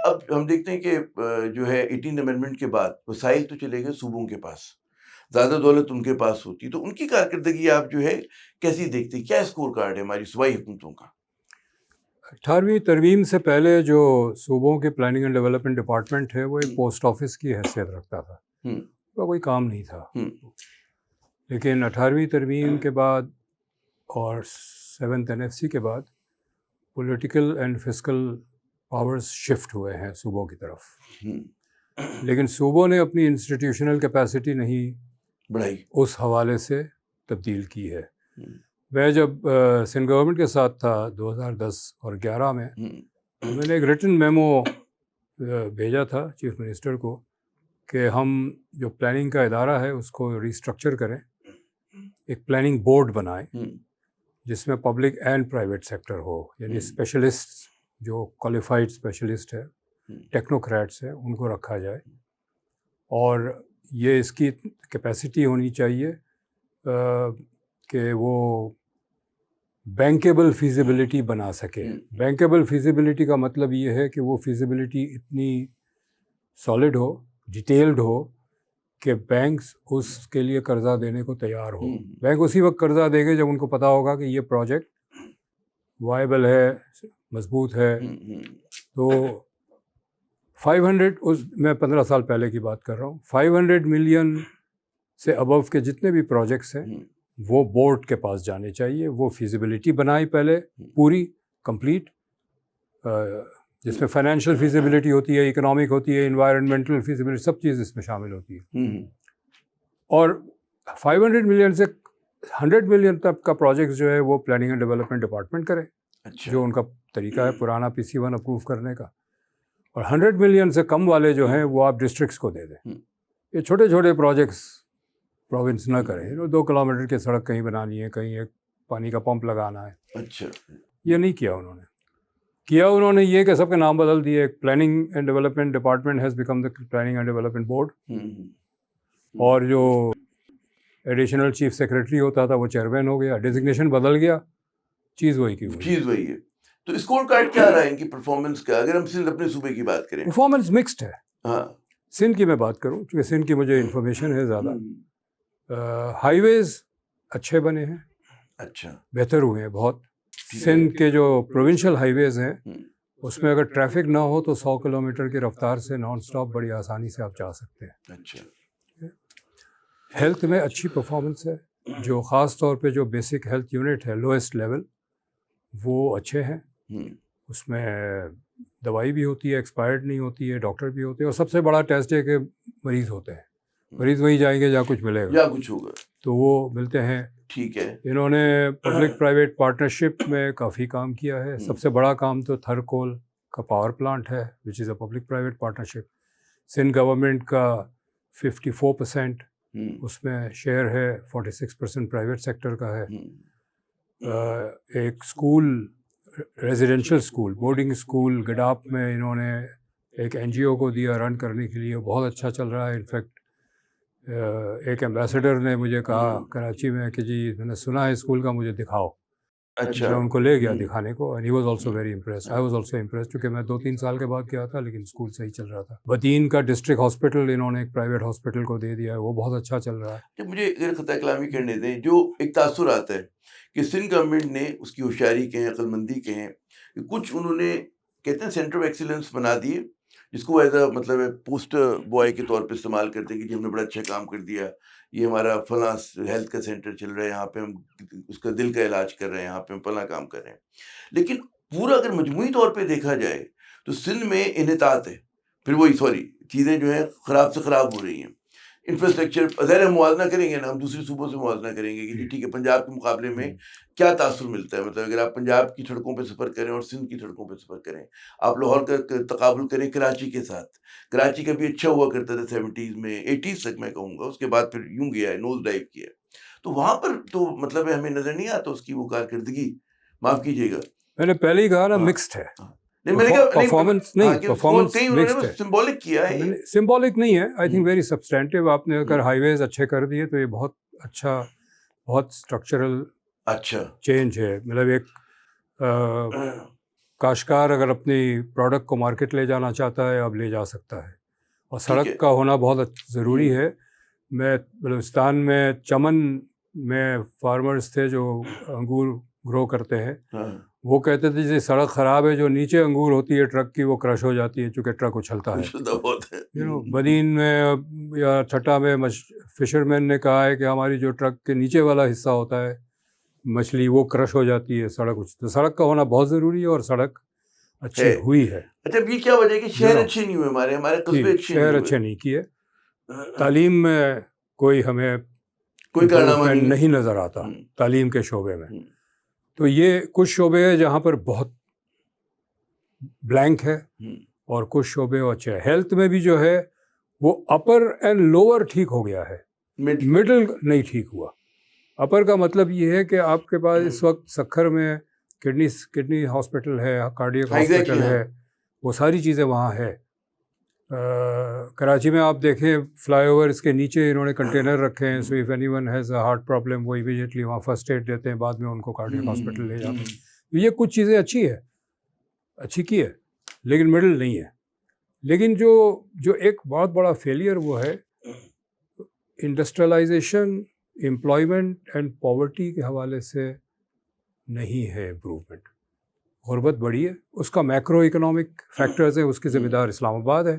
اب ہم دیکھتے ہیں کہ جو ہے 18 امینڈمنٹ کے بعد وسائل تو چلے گئے صوبوں کے پاس، زیادہ دولت ان کے پاس ہوتی، تو ان کی کارکردگی آپ جو ہے کیسی دیکھتے ہیں؟ کیا اسکور کارڈ ہے ہماری صوبائی حکومتوں کا؟ 18ویں ترمیم سے پہلے جو صوبوں کے پلاننگ اینڈ ڈیولپمنٹ ڈپارٹمنٹ ہے وہ ایک پوسٹ آفس کی حیثیت رکھتا تھا، اس کا کوئی کام نہیں تھا. لیکن 18ویں ترمیم کے بعد اور 7th NFC کے بعد political and fiscal powers shift ہوئے ہیں صوبوں کی طرف، لیکن صوبوں نے اپنی انسٹیٹیوشنل کیپیسٹی نہیں بڑھائی، اس حوالے سے تبدیل کی ہے. میں جب سندھ گورنمنٹ کے ساتھ تھا 2010 اور 11 میں، میں نے ایک ریٹن میمو بھیجا تھا چیف منسٹر کو کہ ہم جو پلاننگ کا ادارہ ہے اس کو ریسٹرکچر کریں، ایک پلاننگ بورڈ بنائیں جس میں پبلک اینڈ پرائیویٹ سیکٹر ہو، یعنی اسپیشلسٹ جو کوالیفائڈ اسپیشلسٹ ہے، ٹیکنوکریٹس ہیں، ان کو رکھا جائے، اور یہ اس کی کیپیسٹی ہونی چاہیے کہ وہ بینکیبل فیزیبلٹی بنا سکے. بینکیبل فیزیبلٹی کا مطلب یہ ہے کہ وہ فیزیبلٹی اتنی سالڈ ہو، ڈیٹیلڈ ہو کہ بینکس اس کے لیے قرضہ دینے کو تیار ہو. بینک اسی وقت قرضہ دے گے جب ان کو پتہ ہوگا کہ یہ پروجیکٹ وائبل ہے، مضبوط ہے. تو 500 میں 15 سال پہلے کی بات کر رہا ہوں، 500 ملین سے ابو کے جتنے بھی پروجیکٹس ہیں وہ بورڈ کے پاس جانے چاہیے. وہ فیزیبلٹی بنائی پہلے پوری کمپلیٹ، جس میں فائنینشیل فیزیبلٹی ہوتی ہے، اکنامک ہوتی ہے، انوائرمنٹل فیزیبلٹی، سب چیز اس میں شامل ہوتی ہے. اور 500 ملین سے 100 ملین تک کا پروجیکٹ جو ہے وہ پلاننگ اینڈ ڈیولپمنٹ ڈپارٹمنٹ کرے، جو ان کا طریقہ ہے پرانا PC1 اپروو کرنے کا. اور 100 ملین سے کم والے جو ہیں وہ آپ ڈسٹرکٹس کو دے دیں. یہ چھوٹے چھوٹے پروجیکٹس پروونس نہ کریں. 2 کلومیٹر کی سڑک کہیں بنانی ہے، کہیں ایک پانی کا پمپ لگانا ہے. اچھا، یہ نہیں کیا انہوں نے یہ کہ سب کے نام بدل دیے. Planning and development department has become the planning and development board, اور جو ایڈیشنل چیف سیکرٹری ہوتا تھا وہ چیئرمین ہو گیا. ڈیزگنیشن بدل گیا، چیز وہی کی چیز وہی ہے. تو اسکور کارڈ کیا رہا ہے ان کی پرفارمنس کا؟ اگر ہم صرف اپنے صوبے کی بات کریں، پرفارمنس مکسڈ ہے. ہاں، سندھ کی میں بات کروں چونکہ سندھ کی مجھے انفارمیشن ہے زیادہ. ہائی ویز اچھے بنے ہیں، اچھا بہتر ہوئے ہیں بہت. سندھ کے جو پروونشل ہائی ویز ہیں اس میں اگر ٹریفک نہ ہو تو 100 کلومیٹر کی رفتار سے نان سٹاپ بڑی آسانی سے آپ جا سکتے ہیں. اچھا. ہیلتھ میں اچھی پرفارمنس ہے، جو خاص طور پہ جو بیسک ہیلتھ یونٹ ہے لوئسٹ لیول وہ اچھے ہیں. اس میں دوائی بھی ہوتی ہے، ایکسپائرڈ نہیں ہوتی ہے، ڈاکٹر بھی ہوتے ہیں، اور سب سے بڑا ٹیسٹ ہے کہ مریض ہوتے ہیں. مریض وہیں جائیں گے جہاں کچھ ملے گا، یا کچھ ہوگا، تو وہ ملتے ہیں. ٹھیک ہے. انہوں نے پبلک پرائیویٹ پارٹنرشپ میں کافی کام کیا ہے. سب سے بڑا کام تو تھرکول کا پاور پلانٹ ہے which is a public private partnership. Sindh government کا 54% اس میں شیئر ہے، 46% پرائیویٹ سیکٹر کا ہے. ایک school, residential school, boarding school Gadap میں انہوں نے ایک NGO کو دیا رن کرنے کے لیے، بہت اچھا چل رہا ہے. انفیکٹ ایک ایمبیسڈر نے مجھے کہا کراچی میں کہ جی میں نے سنا ہے اسکول کا، مجھے دکھاؤ. اچھا. میں ان کو لے گیا دکھانے کو، and he was also very impressed. I was also impressed, کیونکہ میں 2-3 سال کے بعد گیا تھا لیکن اسکول صحیح چل رہا تھا. بدین کا ڈسٹرکٹ ہاسپٹل انہوں نے ایک پرائیویٹ ہاسپٹل کو دے دیا ہے، وہ بہت اچھا چل رہا ہے. مجھے اگر خطہ کلامی کرنے دیں، جو ایک تاثر آتا ہے کہ سندھ گورنمنٹ نے اس کی ہوشیاری کہیں، عقل مندی کہیں، کچھ انہوں نے کہتے ہیں سینٹر آف ایکسیلنس بنا دیے، جس کو ایز اے مطلب پوسٹر بوائے کے طور پہ استعمال کرتے ہیں کہ جی ہم نے بڑا اچھا کام کر دیا، یہ ہمارا فلاں ہیلتھ کا سینٹر چل رہا ہے، یہاں پہ ہم اس کا دل کا علاج کر رہے ہیں، یہاں پہ ہم فلاں کام کر رہے ہیں. لیکن پورا اگر مجموعی طور پہ دیکھا جائے تو سندھ میں انحطاط ہے. پھر وہی چیزیں جو ہیں خراب سے خراب ہو رہی ہیں. انفراسٹرکچر ظاہر ہم موازنہ کریں گے نا، ہم دوسرے صوبوں سے موازنہ کریں گے کہ جی ٹھیک ہے پنجاب کے مقابلے میں کیا تاثر ملتا ہے. مطلب اگر آپ پنجاب کی سڑکوں پہ سفر کریں اور سندھ کی سڑکوں پہ سفر کریں، آپ لاہور کا تقابل کریں کراچی کے ساتھ. کراچی کا بھی اچھا ہوا کرتا تھا 70s میں، 80s تک میں کہوں گا، اس کے بعد پھر یوں گیا ہے، نوز ڈائیو کیا. تو وہاں پر تو مطلب ہمیں نظر نہیں آتا اس کی وہ کارکردگی. معاف کیجیے گا، میں نے پہلے ہی کہا نا مکسڈ ہے. سمبولک کیا ہے، سمبولک نہیں ہے. I think very substantive. آپ نے اگر ہائی ویز اچھے کر دیے تو یہ بہت اچھا، بہت اسٹرکچرل اچھا چینج ہے. مطلب ایک کاشتکار اگر اپنی پروڈکٹ کو مارکیٹ لے جانا چاہتا ہے اب لے جا سکتا ہے، اور ٹھیک ہے۔ سڑک کا ہونا بہت ضروری ہے۔ میں بلوچستان میں چمن میں فارمرز تھے جو انگور گرو کرتے ہیں، ہاں وہ کہتے تھے جیسے سڑک خراب ہے، جو نیچے انگور ہوتی ہے ٹرک کی وہ کرش ہو جاتی ہے چونکہ ٹرک اچھلتا ہے۔ اچھلتا بہت ہے۔ بدین میں یا ٹھٹا میں فشرمین نے کہا ہے کہ ہماری جو ٹرک کے نیچے والا حصہ ہوتا ہے مچھلی وہ کرش ہو جاتی ہے، تو سڑک کا ہونا بہت ضروری ہے، اور سڑک اچھی ہوئی ہے۔ اچھا یہ کیا وجہ ہے کہ شہر اچھے نہیں ہوئے، ہمارے قصبے اچھے نہیں شہر ہوئے، اچھے نہیں کیے، تعلیم میں کوئی ہمیں کوئی کارنامہ نہیں نظر آتا تعلیم کے شعبے میں۔ تو یہ کچھ شعبے ہیں جہاں پر بہت بلینک ہے، اور کچھ شعبے اچھے ہیں۔ ہیلتھ میں بھی جو ہے وہ اپر اینڈ لوور ٹھیک ہو گیا ہے، مڈل نہیں ٹھیک ہوا۔ اپر کا مطلب یہ ہے کہ آپ کے پاس اس وقت سکھر میں کڈنی ہاسپٹل ہے، کارڈیک ہاسپٹل ہے، وہ ساری چیزیں وہاں ہے۔ کراچی میں آپ دیکھیں فلائی اوور اس کے نیچے انہوں نے کنٹینر رکھے ہیں، so if any one has a heart problem وہ امیڈیٹلی وہاں فرسٹ ایڈ دیتے ہیں، بعد میں ان کو کارڈیک ہاسپٹل لے جاتے ہیں۔ یہ کچھ چیزیں اچھی کی ہے، لیکن مڈل نہیں ہے۔ لیکن جو ایک بہت بڑا فیلئر وہ ہے انڈسٹریلائزیشن، امپلائمنٹ اینڈ پاورٹی کے حوالے سے نہیں ہے امپروومنٹ۔ غربت بڑھی ہے، اس کا میکرو اکنامک فیکٹرز ہے، اس کی ذمہ دار اسلام آباد ہے۔